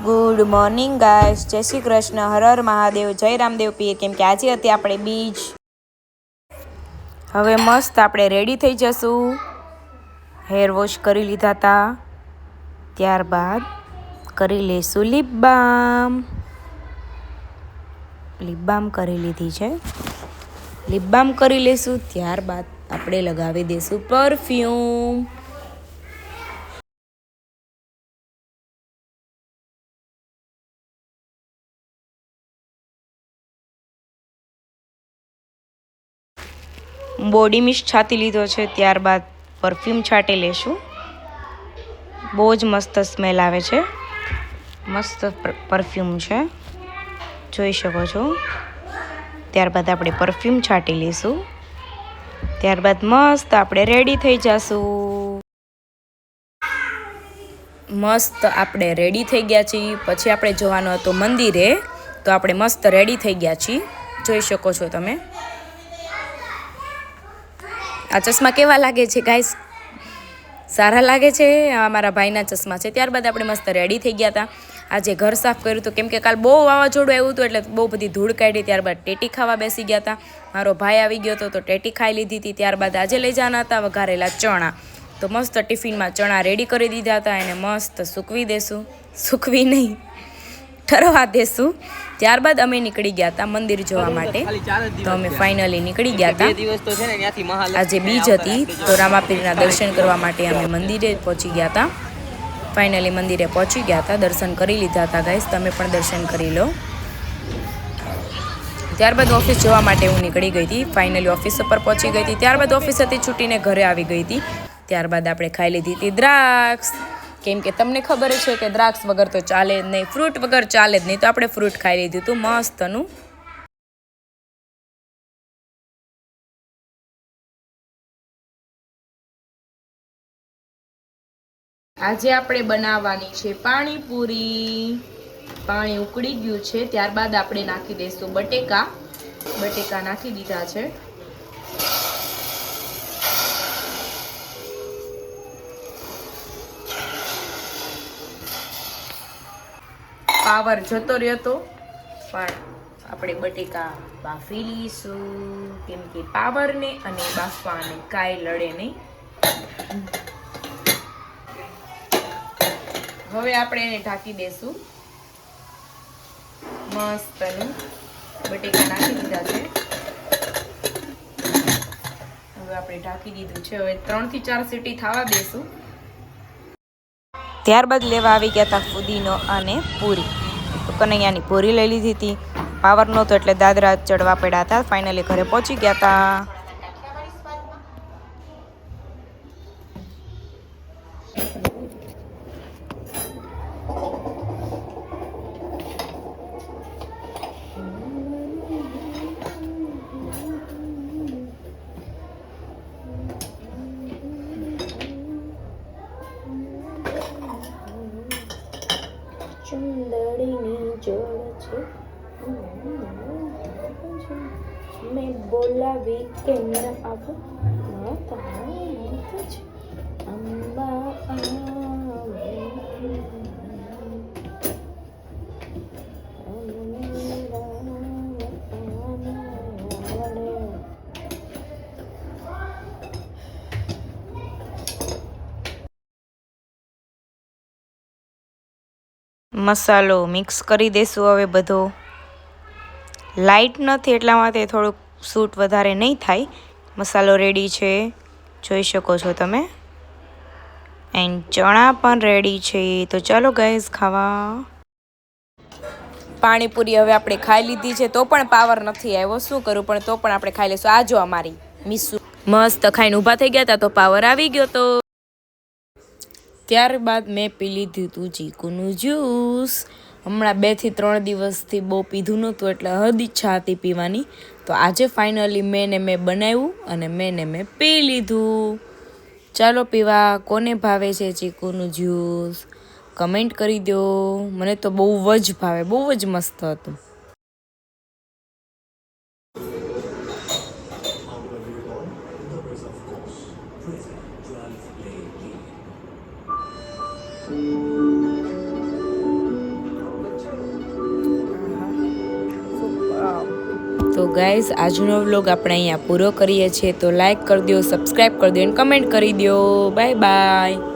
Good morning guys, જય શ્રી કૃષ્ણ, હર હર મહાદેવ, જય રામદેવ પીર. કેમ કે આજે હતી આપણે બીજ. હવે મસ્ત આપણે રેડી થઈ જશું. હેર વોશ કરી લીધા હતા, ત્યારબાદ કરી લઈશું લિપ બામ. લિપ બામ કરી લીધી છે. લિપ બામ કરી લઈશું, ત્યારબાદ આપણે લગાવી દઈશું પરફ્યુમ. બોડી મિસ્ટ છાંટી લીધો છે, ત્યારબાદ પરફ્યુમ છાંટી લેશું. બહુ જ મસ્ત સ્મેલ આવે છે, મસ્ત પરફ્યુમ છે, જોઈ શકો છો. ત્યારબાદ આપણે પરફ્યુમ છાંટી લઈશું, ત્યારબાદ મસ્ત આપણે રેડી થઈ જશું. મસ્ત આપણે રેડી થઈ ગયા છીએ. પછી આપણે જવાનું હતું મંદિરે, તો આપણે મસ્ત રેડી થઈ ગયા છીએ, જોઈ શકો છો તમે. આ ચશ્મા કેવા લાગે છે ગાઈસ? સારા લાગે છે. આ મારા ભાઈના ચશ્મા છે. ત્યારબાદ આપણે મસ્ત રેડી થઈ ગયા હતા. આજે ઘર સાફ કર્યું હતું, કેમ કે કાલ બહુ વાવાઝોડું આવ્યું હતું, એટલે બહુ બધી ધૂળ કાઢી. ત્યારબાદ ટેટી ખાવા બેસી ગયા હતા. મારો ભાઈ આવી ગયો હતો, તો ટેટી ખાઈ લીધી હતી. ત્યારબાદ આજે લઈ જવાના હતા વઘારેલા ચણા, તો મસ્ત ટિફિનમાં ચણા રેડી કરી દીધા હતા. એને મસ્ત સૂકવી દેશું, સૂકવી નહીં, ઠરવા દેશું. ત્યારબાદ અમે નીકળી ગયા હતા મંદિર જવા માટે. તો અમે ફાઇનલી નીકળી ગયા હતા. આજે બીજ હતી, તો રામાપીરના દર્શન કરવા માટે અમે મંદિરે પહોંચી ગયા હતા. ફાઇનલી મંદિરે પહોંચી ગયા હતા, દર્શન કરી લીધા હતા ગાઈસ. તમે પણ દર્શન કરી લો. ત્યારબાદ ઓફિસ જવા માટે હું નીકળી ગઈ હતી. ફાઇનલી ઓફિસ ઉપર પહોંચી ગઈ હતી. ત્યારબાદ ઓફિસથી છૂટીને ઘરે આવી ગઈ હતી. ત્યારબાદ આપણે ખાઈ લીધી હતી દ્રાક્ષ, કેમ કે તમને ખબર છે કે દ્રાક્ષ વગર તો ચાલે જ નહીં, ફ્રૂટ વગર ચાલે જ નહીં. તો આપણે ફ્રૂટ ખાઈ લીધું હતું મસ્તનું. આજે આપણે બનાવવાની છે પાણીપુરી. પાણી ઉકળી ગયું છે, ત્યારબાદ આપણે નાખી દઈશું બટેકા. બટેકા નાખી દીધા છે. પાવર જતો રહ્યો હતો, પણ આપણે બટેકા બાફી લઈશું, કેમ કે પાવરને અને બાફવાને કાંઈ લડે નહીં. હવે આપણે એને ઢાંકી દઈશું. મસ્તનું બટેકા નાખી દીધા છે. હવે આપણે ઢાંકી દીધું છે. હવે 3 થી 4 સીટી થવા દેશું. ત્યારબાદ લેવા આવી ગયા હતા ફુદીનો અને પૂરી. તો કનૈયાની પૂરી લઈ લીધી હતી. પાવર નહોતો એટલે દાદરા ચડવા પડ્યા હતા. ફાઇનલી ઘરે પહોંચી ગયા હતા. ચંદડીની જોડ છે, મેં બોલાવી કે ન આવું, અંબા મસાલો મિક્સ કરી દઈશું. હવે બધો લાઇટ નથી એટલા માટે થોડુંક સૂટ વધારે નહીં થાય. મસાલો રેડી છે, જોઈ શકો છો તમે. એન્ડ ચણા પણ રેડી છે. તો ચાલો ગાઈઝ ખાવા. પાણીપુરી હવે આપણે ખાઈ લીધી છે, તો પણ પાવર નથી આવ્યો. શું કરું, પણ તો પણ આપણે ખાઈ લઈશું. આ જો અમારી મીસુ મસ્ત ખાઈને ઊભા થઈ ગયા હતા, તો પાવર આવી ગયો તો. ત્યારબાદ મેં પી લીધું હતું ચીકુનું જ્યુસ. હમણાં 2 થી 3 દિવસથી બહુ પીધું નહોતું, એટલે હદ ઈચ્છા હતી પીવાની. તો આજે ફાઇનલી મેં બનાવ્યું અને મેં પી લીધું. ચાલો પીવા. કોને ભાવે છે ચીકુનું જ્યુસ કમેન્ટ કરી દો. મને તો બહુ જ ભાવે, બહુ જ મસ્ત હતું. તો ગાઈઝ આજનો વ્લોગ આપણે અહીંયા પૂરો કરીએ છીએ. તો લાઈક કરી દો, સબસ્ક્રાઈબ કરી દો અને કમેન્ટ કરી દો. Bye bye.